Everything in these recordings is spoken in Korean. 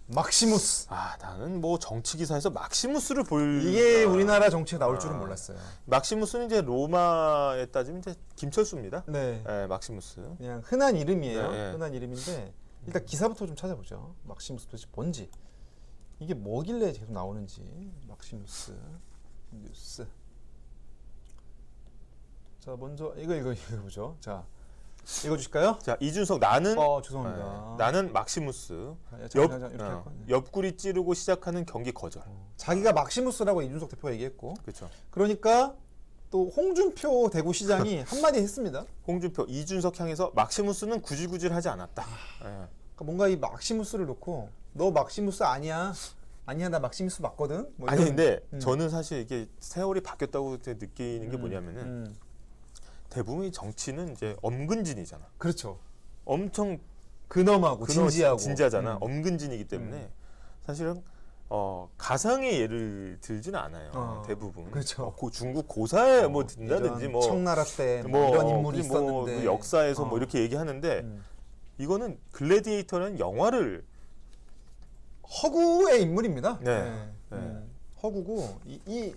막시무스. 나는 뭐 정치 기사에서 막시무스를 볼 이게 우리나라 정치에 나올 줄은 몰랐어요. 막시무스는 이제 로마에 따지면 이제 김철수입니다. 네. 네, 막시무스. 그냥 흔한 이름이에요. 네, 네. 흔한 이름인데 일단 기사부터 좀 찾아보죠. 막시무스 도대체 뭔지. 이게 뭐길래 계속 나오는지. 막시무스 뉴스. 자, 먼저 이거 보죠. 자, 읽어주실까요? 자, 이준석 나는 죄송합니다. 나는 막시무스. 잠깐, 이렇게 할 거네. 옆구리 찌르고 시작하는 경기 거절. 자기가 막시무스라고 이준석 대표가 얘기했고, 그렇죠. 그러니까 또 홍준표 대구시장이 한마디 했습니다. 홍준표 이준석 향해서 막시무스는 구질구질하지 않았다. 그러니까 뭔가 이 막시무스를 놓고 너 막시무스 아니야 나 막시무스 맞거든. 뭐 아니 이런- 근데 저는 사실 이게 세월이 바뀌었다고 느끼는 게 뭐냐면은 대부분 정치는 이제 엄근진이잖아. 그렇죠. 엄청 근엄하고 진지하고 진지하잖아. 엄근진이기 때문에 사실은 가상의 예를 들지는 않아요. 대부분. 그렇죠. 중국 고사에 뭐 든다든지 뭐 청나라 때 뭐 이런 인물이 있었는데 그 역사에서 뭐 이렇게 얘기하는데 이거는 글래디에이터라는 영화를 허구의 인물입니다. 네. 허구고 이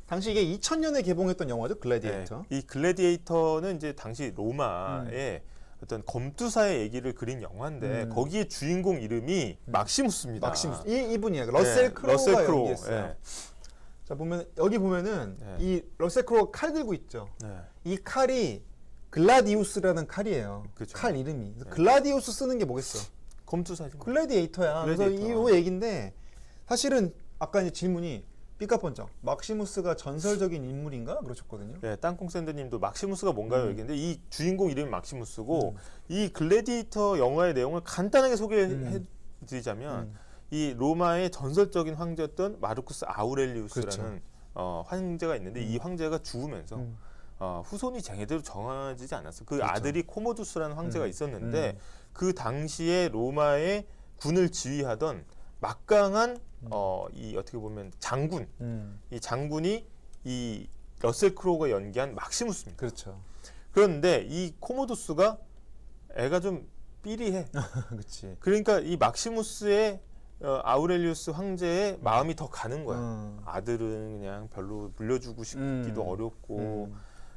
당시 이게 2000년에 개봉했던 영화죠, 글래디에이터. 이 글래디에이터는 이제 당시 로마의 어떤 검투사의 얘기를 그린 영화인데 거기에 주인공 이름이 막시무스입니다. 막시무스. 이분이에요. 러셀 크로우가 연기했어요. 자, 보면 여기 보면은 이 러셀 크로우가 칼 들고 있죠. 이 칼이 글라디우스라는 칼이에요. 그쵸. 칼 이름이. 글라디우스 쓰는 게 뭐겠어? 검투사지. 글래디에이터야. 그래서 이 얘기인데 사실은 아까 이제 질문이 삐까뻔쩍 막시무스가 전설적인 인물인가 그러셨거든요. 네, 땅콩 샌드님도 막시무스가 뭔가요? 얘기인데 이 주인공 이름이 막시무스고 이 글래디에이터 영화의 내용을 간단하게 소개해드리자면 이 로마의 전설적인 황제였던 마르쿠스 아우렐리우스라는 황제가 있는데 이 황제가 죽으면서 후손이 제대로 정해지지 않았어. 그 아들이 코모두스라는 황제가 있었는데 그 당시에 로마의 군을 지휘하던 막강한 이 어떻게 보면 장군, 이 장군이 이 러셀 크로우가 연기한 막시무스입니다. 그렇죠. 그런데 이 코모두스가 애가 좀 삐리해. 그렇지. 그러니까 이 막시무스의 아우렐리우스 황제의 마음이 더 가는 거야. 아들은 그냥 별로 물려주고 싶기도 어렵고,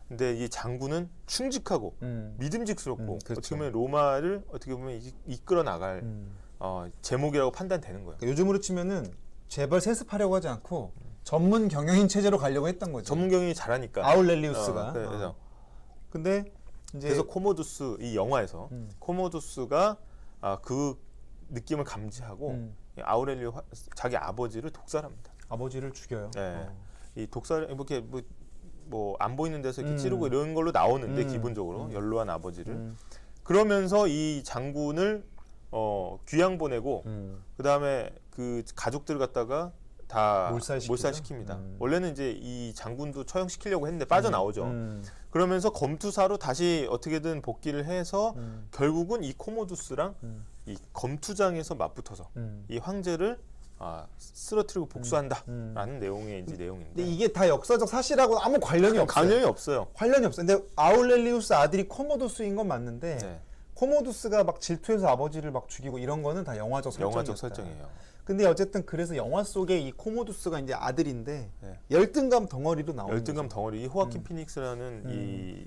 근데 이 장군은 충직하고 믿음직스럽고 그렇죠. 어떻게 보면 로마를 어떻게 보면 이끌어 나갈 제목이라고 판단되는 거예요. 그러니까 요즘으로 치면은 제발 세습하려고 하지 않고 전문 경영인 체제로 가려고 했던 거죠. 전문 경영이 잘하니까. 아울렐리우스가. 근데 이제 그래서 코모두스 이 영화에서 코모두스가 그 느낌을 감지하고 아우렐리오 자기 아버지를 독살합니다. 아버지를 죽여요. 네. 이 독살 이렇게 뭐 안 보이는 데서 이렇게 찌르고 이런 걸로 나오는데 기본적으로 연로한 아버지를 그러면서 이 장군을 귀양 보내고 그 다음에 그 가족들을 갖다가 다 몰살시킵니다. 원래는 이제 이 장군도 처형시키려고 했는데 빠져나오죠. 그러면서 검투사로 다시 어떻게든 복귀를 해서 결국은 이 코모두스랑 이 검투장에서 맞붙어서 이 황제를 쓰러뜨리고 복수한다라는 내용의 이제 내용인데. 근데 이게 다 역사적 사실하고 아무 관련이 없어요. 관련이 없어요. 관련이 없어요. 근데 아울렐리우스 아들이 코모두스인 건 맞는데 코모두스가 막 질투해서 아버지를 막 죽이고 이런 거는 다 영화적 설정이에요. 근데 어쨌든 그래서 영화 속에 이 코모두스가 이제 아들인데 열등감 덩어리로 나오는 열등감 거죠. 덩어리. 이 호아킨 피닉스라는 이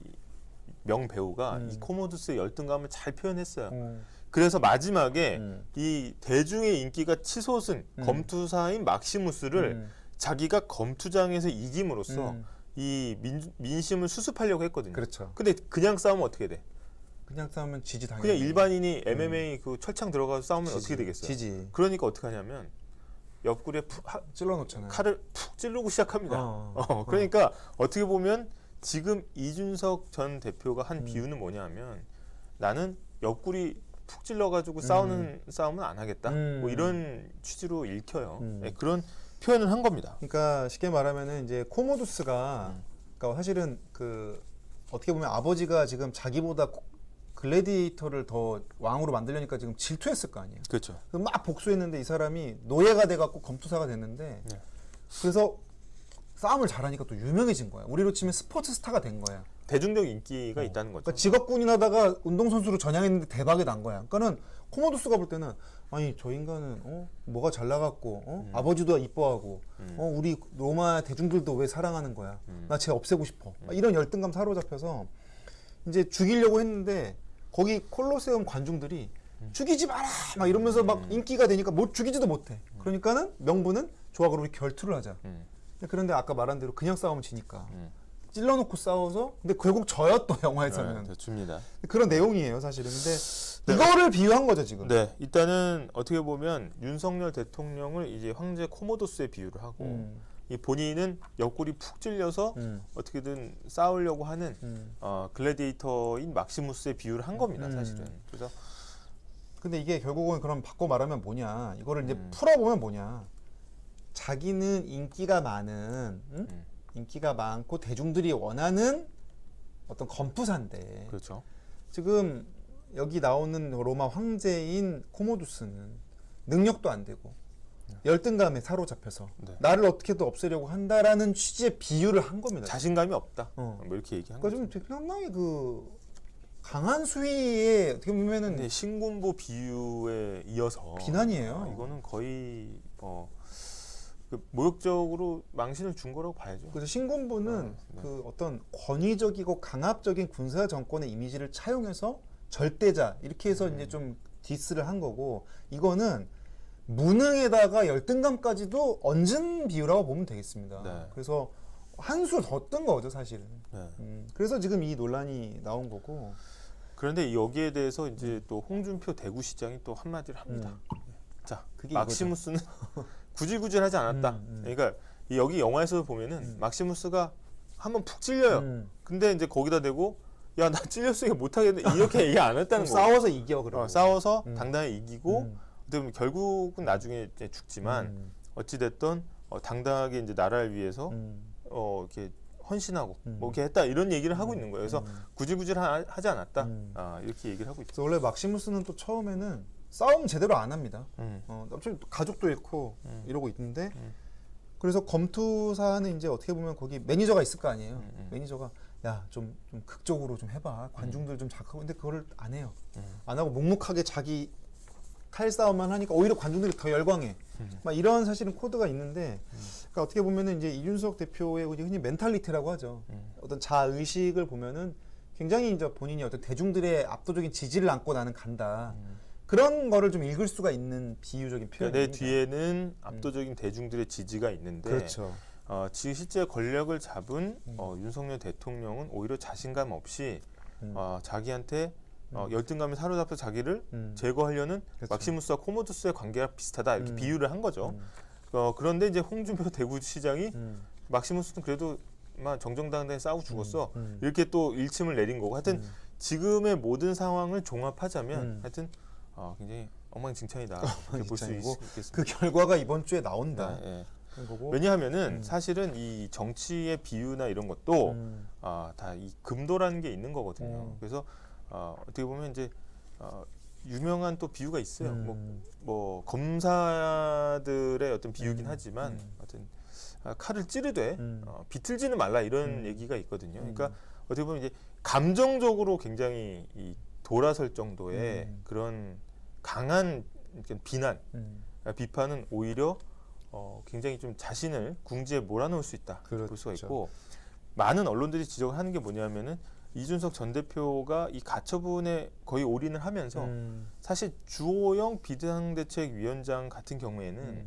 명배우가 이 코모두스의 열등감을 잘 표현했어요. 그래서 마지막에 이 대중의 인기가 치솟은 검투사인 막시무스를 자기가 검투장에서 이김으로써 이 민심을 수습하려고 했거든요. 그렇죠. 근데 그냥 싸우면 어떻게 돼? 그냥 싸우면 지지 당연히. 그냥 일반인이 MMA 그 철창 들어가서 싸우면 지지, 어떻게 되겠어요? 지지. 그러니까 어떻게 하냐면 옆구리에 찔러놓잖아요. 칼을 푹 찌르고 시작합니다. 그러니까 어떻게 보면 지금 이준석 전 대표가 한 비유는 뭐냐면 나는 옆구리 푹 찔러가지고 싸우는 싸움은 안 하겠다. 뭐 이런 취지로 읽혀요. 네, 그런 표현을 한 겁니다. 그러니까 쉽게 말하면은 이제 코모두스가 그러니까 사실은 그 어떻게 보면 아버지가 지금 자기보다 글래디에이터를 더 왕으로 만들려니까 지금 질투했을 거 아니에요. 그렇죠. 막 복수했는데 이 사람이 노예가 돼갖고 검투사가 됐는데 그래서 싸움을 잘하니까 또 유명해진 거야. 우리로 치면 스포츠 스타가 된 거야. 대중적 인기가 있다는 거죠. 그러니까 직업군인 하다가 운동선수로 전향했는데 대박이 난 거야. 그러니까는 코모도스가 볼 때는 아니 저 인간은 뭐가 잘 나갔고 아버지도 이뻐하고 우리 로마 대중들도 왜 사랑하는 거야? 나 쟤 없애고 싶어. 이런 열등감 사로잡혀서 이제 죽이려고 했는데 거기 콜로세움 관중들이 죽이지 마라 막 이러면서 막 인기가 되니까 못 죽이지도 못해. 그러니까는 명분은 좋아 그럼 우리 결투를 하자. 그런데 아까 말한 대로 그냥 싸우면 지니까 찔러놓고 싸워서 근데 결국 져요 또 영화에서는. 네, 줍니다. 그런 내용이에요 사실은. 근데 이거를 비유한 거죠 지금. 네, 일단은 어떻게 보면 윤석열 대통령을 이제 황제 코모도스에 비유를 하고 이 본인은 옆구리 푹 찔려서 어떻게든 싸우려고 하는 글래디에이터인 막시무스의 비유를 한 겁니다 사실은. 그래서 근데 이게 결국은 그럼 바꿔 말하면 뭐냐 이거를 이제 풀어보면 뭐냐 자기는 인기가 많은 인기가 많고 대중들이 원하는 어떤 검투사인데 그렇죠. 지금 여기 나오는 로마 황제인 코모두스는 능력도 안 되고 열등감에 사로잡혀서 나를 어떻게든 없애려고 한다라는 취지의 비유를 한 겁니다. 자신감이 없다. 뭐 이렇게 얘기한 거죠. 그러니까 좀 상당히 그 강한 수위에 어떻게 보면은 근데 신군부 비유에 이어서 비난이에요. 이거는 거의 그 모욕적으로 망신을 준 거라고 봐야죠. 그래서 신군부는 그 어떤 권위적이고 강압적인 군사 정권의 이미지를 차용해서 절대자 이렇게 해서 이제 좀 디스를 한 거고 이거는 무능에다가 열등감까지도 얹은 비유라고 보면 되겠습니다. 네. 그래서 한 수 더 뜬 거죠 사실은. 네. 그래서 지금 이 논란이 나온 거고. 그런데 여기에 대해서 이제 또 홍준표 대구시장이 또 한마디를 합니다. 자, 그게 막시무스는 구질구질하지 않았다. 그러니까 여기 영화에서 보면은 막시무스가 한번 푹 찔려요. 근데 이제 거기다 대고 야 나 찔렸으니까 못하겠네 이렇게 얘기 안 했다는 거예요. 싸워서 이겨 그러고. 싸워서 당당히 이기고 결국은 나중에 이제 죽지만 어찌 됐던 당당하게 이제 나라를 위해서 이렇게 헌신하고 뭐 이렇게 했다 이런 얘기를 하고 있는 거예요. 그래서 구질구질하지 않았다. 이렇게 얘기를 하고 있죠. 그래서 원래 막시무스는 또 처음에는 싸움 제대로 안 합니다. 어차피 가족도 잃고 이러고 있는데 그래서 검투사는 이제 어떻게 보면 거기 매니저가 있을 거 아니에요. 매니저가 야 좀 극적으로 좀 해봐. 관중들 좀 자극하고 근데 그거를 안 해요. 안 하고 묵묵하게 자기 칼싸움만 하니까 오히려 관중들이 더 열광해. 막 이런 사실은 코드가 있는데 그러니까 어떻게 보면은 이제 이준석 대표의 흔히 멘탈리티라고 하죠. 어떤 자의식을 보면은 굉장히 이제 본인이 어떤 대중들의 압도적인 지지를 안고 나는 간다. 그런 거를 좀 읽을 수가 있는 비유적인 표현입니다. 내 뒤에는 압도적인 대중들의 지지가 있는데 그렇죠. 지금 실제 권력을 잡은 윤석열 대통령은 오히려 자신감 없이 자기한테 열등감에 사로잡혀 자기를 제거하려는 그렇죠. 막시무스와 코모두스의 관계가 비슷하다 이렇게 비유를 한 거죠. 그런데 이제 홍준표 대구시장이 막시무스는 그래도 정정당당히 싸우고 죽었어 이렇게 또 일침을 내린 거고 하여튼 지금의 모든 상황을 종합하자면 하여튼 굉장히 엉망진창이다 이렇게 볼 수 있겠습니다. 그 결과가 이번 주에 나온다. 네, 그런 거고. 왜냐하면은 사실은 이 정치의 비유나 이런 것도 다 이 금도라는 게 있는 거거든요. 그래서 어떻게 보면 이제 유명한 또 비유가 있어요. 뭐 검사들의 어떤 비유긴 하지만 어떤 칼을 찌르되 비틀지는 말라 이런 얘기가 있거든요. 그러니까 어떻게 보면 이제 감정적으로 굉장히 이 돌아설 정도의 그런 강한 비난, 비판은 오히려 굉장히 좀 자신을 궁지에 몰아넣을 수 있다 그렇죠. 볼 수가 있고 많은 언론들이 지적을 하는 게 뭐냐면은 이준석 전 대표가 이 가처분에 거의 올인을 하면서 사실 주호영 비상대책위원장 같은 경우에는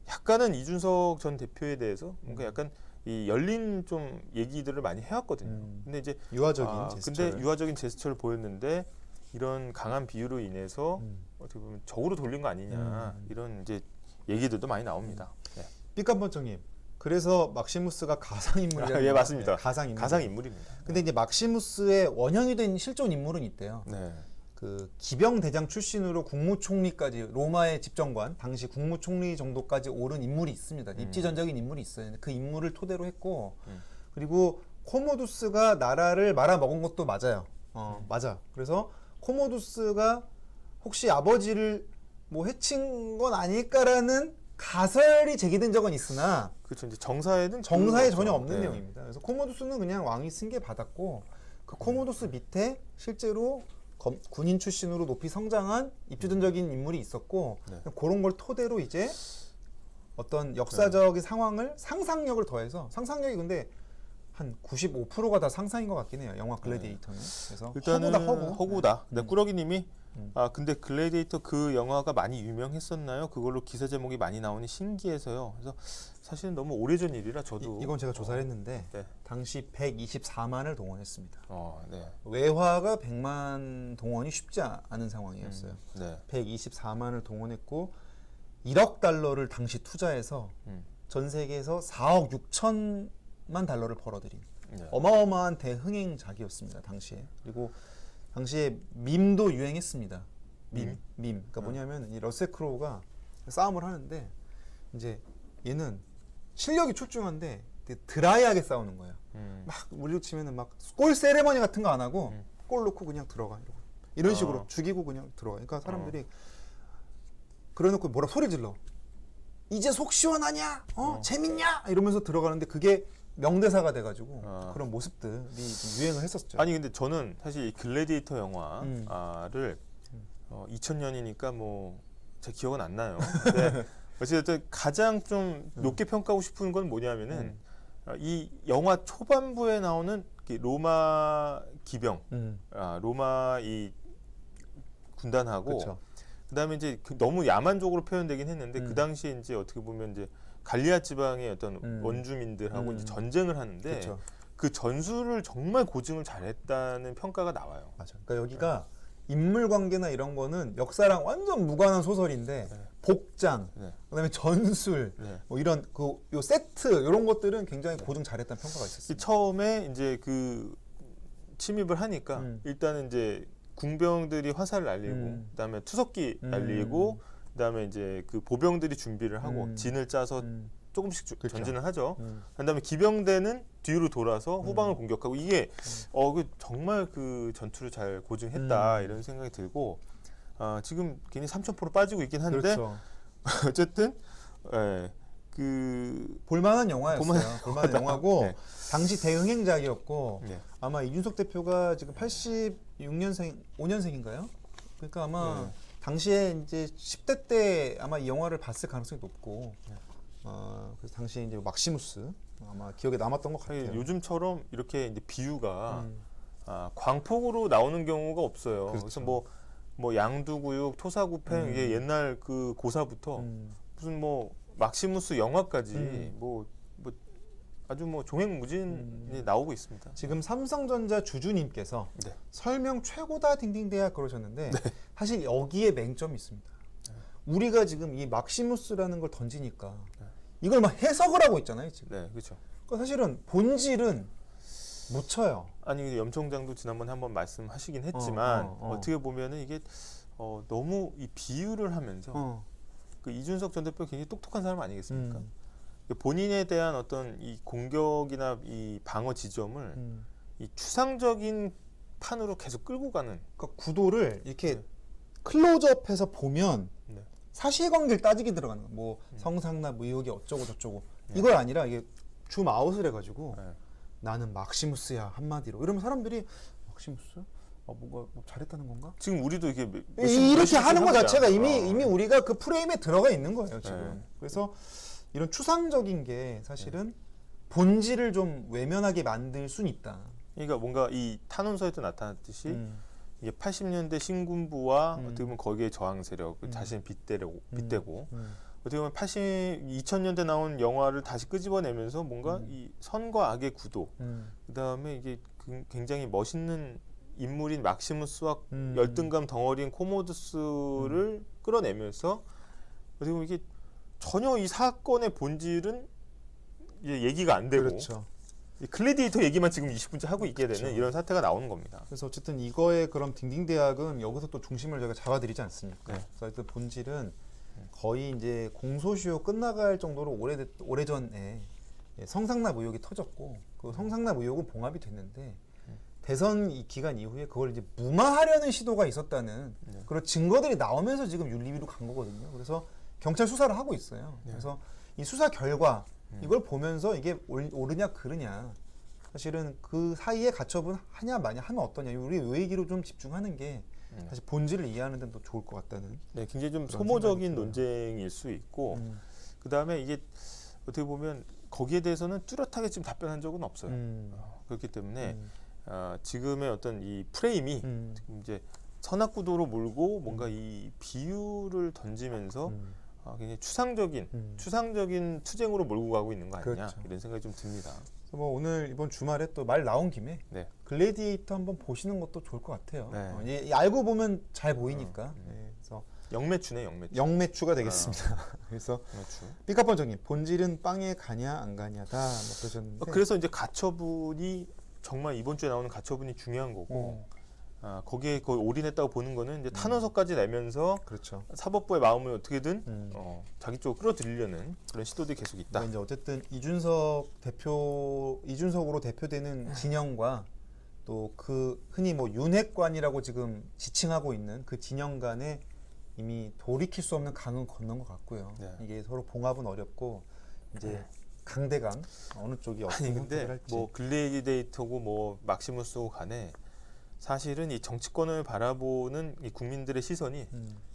약간은 이준석 전 대표에 대해서 뭔가 약간 이 열린 좀 얘기들을 많이 해왔거든요. 근데 이제 유화적인 제스처를 보였는데 이런 강한 비유로 인해서 어떻게 보면 적으로 돌린 거 아니냐 이런 이제 얘기들도 많이 나옵니다. 네. 삐까번쩍님. 그래서 막시무스가 가상 인물이라는 예, 맞습니다. 가상 인물입니다. 근데 이제 막시무스의 원형이 된 실존 인물은 있대요. 네. 그 기병대장 출신으로 국무총리까지 로마의 집정관 당시 국무총리 정도까지 오른 인물이 있습니다. 입지전적인 인물이 있어요. 그 인물을 토대로 했고 그리고 코모두스가 나라를 말아먹은 것도 맞아요. 맞아. 그래서 코모두스가 혹시 아버지를 뭐 해친 건 아닐까라는 가설이 제기된 적은 있으나 그렇죠. 이제 정사에 전혀 없는 내용입니다. 그래서 코모두스는 그냥 왕이 승계 받았고 그 코모두스 밑에 실제로 군인 출신으로 높이 성장한 입지전적인 인물이 있었고 그런 걸 토대로 이제 어떤 역사적인 상황을 상상력을 더해서 상상력이 근데 한 95%가 다 상상인 것 같긴 해요. 영화 글래디에이터는. 그래서 일단은 허구다. 허구다. 근데 꾸러기님이 근데 글래디에이터 그 영화가 많이 유명했었나요? 그걸로 기사 제목이 많이 나오니 신기해서요. 그래서 사실은 너무 오래전 일이라 저도 이건 제가 조사를 했는데 네. 당시 124만을 동원했습니다. 네. 외화가 100만 동원이 쉽지 않은 상황이었어요. 네. 124만을 동원했고 1억 달러를 당시 투자해서 전 세계에서 4억 6천만 달러를 벌어들인 네. 어마어마한 대흥행작이었습니다. 당시에. 그리고 당시에 밈도 유행했습니다. 밈. 그러니까 뭐냐면 이 러셀 크로우가 싸움을 하는데 이제 얘는 실력이 출중한데 되게 드라이하게 싸우는 거예요. 막 우리로 치면은 막 골 세레머니 같은 거 안 하고 골 넣고 그냥 들어가 이런 식으로 죽이고 그냥 들어가. 그러니까 사람들이 그래놓고 뭐라 소리 질러. 이제 속 시원하냐? 재밌냐? 이러면서 들어가는데 그게 명대사가 돼가지고 그런 모습들이 좀 유행을 했었죠. 아니 근데 저는 사실 이 글래디에이터 영화를 2000년이니까 뭐 제 기억은 안 나요. 근데 어쨌든 가장 좀 높게 평가하고 싶은 건 뭐냐면은 이 영화 초반부에 나오는 로마 기병, 로마 이 군단하고 그쵸. 그다음에 이제 너무 야만적으로 표현되긴 했는데 그 당시에 이제 어떻게 보면 이제 갈리아 지방의 어떤 원주민들하고 이제 전쟁을 하는데 그쵸. 그 전술을 정말 고증을 잘했다는 평가가 나와요. 맞아. 그러니까 여기가 인물 관계나 이런 거는 역사랑 완전 무관한 소설인데 복장, 그다음에 전술, 뭐 이런 요 세트 이런 것들은 굉장히 고증 잘했다는 평가가 있었어요. 처음에 이제 그 침입을 하니까 일단은 이제 궁병들이 화살을 날리고 그다음에 투석기 날리고 그다음에 이제 그 보병들이 준비를 하고 진을 짜서 조금씩 그렇죠. 전진을 하죠. 그다음에 기병대는 뒤로 돌아서 후방을 공격하고 이게 그 정말 그 전투를 잘 고증했다 이런 생각이 들고 지금 괜히 3,000% 빠지고 있긴 한데 그렇죠. 어쨌든 그 볼만한 영화였어요. 볼만한 영화고 네. 당시 대흥행작이었고 네. 아마 이준석 대표가 지금 86년생, 5년생인가요? 그러니까 아마 당시에 이제 10대 때 아마 이 영화를 봤을 가능성이 높고 그래서 당시에 이제 막시무스 아마 기억에 남았던 것 같아요. 요즘처럼 이렇게 이제 비유가 광폭으로 나오는 경우가 없어요. 그렇죠. 그래서 뭐 양두구육, 토사구팽 이게 옛날 그 고사부터 무슨 뭐 막시무스 영화까지 뭐 아주 뭐 종횡무진이 나오고 있습니다. 지금 삼성전자 주주님께서 네. 설명 최고다 딩딩대야 그러셨는데 사실 여기에 맹점이 있습니다. 우리가 지금 이 막시무스라는 걸 던지니까 이걸 막 해석을 하고 있잖아요. 지금. 네, 그렇죠. 그러니까 사실은 본질은 묻혀요. 아니 근데 염 총장도 지난번에 한번 말씀하시긴 했지만 어떻게 보면은 이게 너무 이 비유를 하면서 그 이준석 전 대표 굉장히 똑똑한 사람 아니겠습니까? 본인에 대한 어떤 이 공격이나 이 방어 지점을 이 추상적인 판으로 계속 끌고 가는. 그러니까 구도를 이렇게 클로즈업해서 보면 네. 사실관계를 따지게 들어가는 거예요. 뭐 성상납 의혹이 어쩌고 저쩌고 이걸 아니라 이게 줌 아웃을 해가지고 나는 막시무스야 한마디로 이러면 사람들이 막시무스? 뭔가 뭐 잘했다는 건가? 지금 우리도 이게 이렇게 하는 것 합니다. 자체가 이미 우리가 그 프레임에 들어가 있는 거예요 지금. 네. 그래서 이런 추상적인 게 사실은 본질을 좀 외면하게 만들 수는 있다. 그러니까 뭔가 이 탄원서에도 나타났듯이 이게 80년대 신군부와 어떻게 보면 거기에 저항 세력, 자신을 빗대고 어떻게 보면 2000년대 나온 영화를 다시 끄집어내면서 뭔가 이 선과 악의 구도, 그 다음에 이게 굉장히 멋있는 인물인 막시무스와 열등감 덩어리인 코모두스를 끌어내면서 어떻게 보면 이게 전혀 이 사건의 본질은 이제 얘기가 안 되고 그렇죠. 이 글래디에이터 얘기만 지금 20분째 하고 있게 그렇죠. 되는 이런 사태가 나오는 겁니다. 그래서 어쨌든 이거의 그런 딩딩 대학은 여기서 또 중심을 저희가 잡아드리지 않습니까? 네. 그래서 하여튼 본질은 거의 이제 공소시효 끝나갈 정도로 오래전에 성상납 의혹이 터졌고 그 성상납 의혹은 봉합이 됐는데 대선 이 기간 이후에 그걸 이제 무마하려는 시도가 있었다는 그런 증거들이 나오면서 지금 윤리위로 간 거거든요. 그래서 경찰 수사를 하고 있어요. 그래서 이 수사 결과 이걸 보면서 이게 옳으냐 그르냐 사실은 그 사이에 가처분 하냐 마냐 하면 어떠냐 우리 요 얘기로 좀 집중하는 게 사실 본질을 이해하는 데는 더 좋을 것 같다는. 네, 굉장히 좀 그런 소모적인 생각이 논쟁일 수 있고 음. 그 다음에 이게 어떻게 보면 거기에 대해서는 뚜렷하게 지금 답변한 적은 없어요. 그렇기 때문에 지금의 어떤 이 프레임이 지금 이제 선악구도로 몰고 뭔가 이 비유를 던지면서 굉장히 추상적인 투쟁으로 몰고 가고 있는 거 아니냐 그렇죠. 이런 생각이 좀 듭니다. 그래서 뭐 오늘 이번 주말에 또 말 나온 김에 네. 글래디에이터 한번 보시는 것도 좋을 것 같아요. 네. 알고 보면 잘 보이니까. 그래서 영매추네, 영매추. 영매추가 되겠습니다. 그래서 영매추. 삐까뻔정님 본질은 빵에 가냐 안 가냐다 뭐 그러셨는데. 그래서 이제 가처분이 정말 이번 주에 나오는 가처분이 중요한 거고 거기에 거의 올인했다고 보는 거는 이제 탄원서까지 내면서 그렇죠. 사법부의 마음을 어떻게든 자기 쪽으로 끌어들이려는 그런 시도들이 계속 있다. 그러니까 이제 어쨌든 이준석으로 대표되는 진영과 또 그 흔히 뭐 윤핵관이라고 지금 지칭하고 있는 그 진영 간에 이미 돌이킬 수 없는 강은 건넌 것 같고요. 네. 이게 서로 봉합은 어렵고 이제 강대강 어느 쪽이 어떻게 아니 선택을 근데 할지. 뭐 글래디에이터고 뭐 막시무스고 간에 사실은 이 정치권을 바라보는 이 국민들의 시선이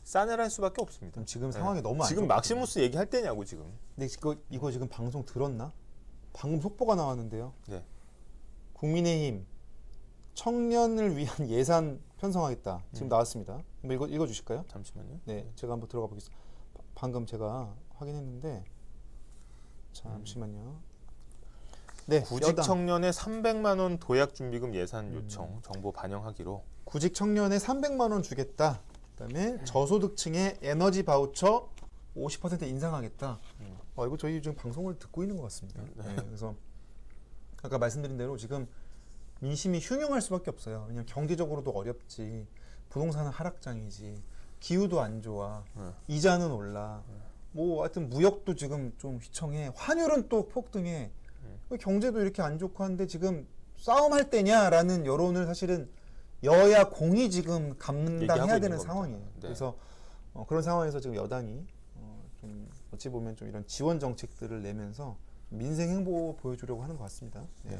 싸늘할 수밖에 없습니다. 그럼 지금 상황이 너무 안 지금 좋거든요. 막시무스 얘기할 때냐고 지금. 근데 이거 지금 방송 들었나? 방금 속보가 나왔는데요. 네. 국민의힘 청년을 위한 예산 편성하겠다. 지금 나왔습니다. 한번 읽어주실까요? 잠시만요. 네, 제가 한번 들어가 보겠습니다. 방금 제가 확인했는데 잠시만요. 네, 구직 여당 청년의 300만 원 도약 준비금 예산 요청 정보 반영하기로. 구직 청년에 300만 원 주겠다. 그다음에 저소득층의 에너지 바우처 50% 인상하겠다. 이거 저희 지금 방송을 듣고 있는 것 같습니다. 네, 그래서 아까 말씀드린 대로 지금 민심이 흉흉할 수밖에 없어요. 왜냐하면 경제적으로도 어렵지, 부동산은 하락장이지, 기후도 안 좋아, 이자는 올라, 뭐 하여튼 무역도 지금 좀 휘청해, 환율은 또 폭등해, 경제도 이렇게 안 좋고 한데 지금 싸움할 때냐라는 여론을 사실은 여야 공이 지금 감당해야 되는 상황이에요. 네. 그래서 그런 상황에서 지금 여당이 좀 어찌 보면 좀 이런 지원 정책들을 내면서 민생 행보 보여주려고 하는 것 같습니다. 네.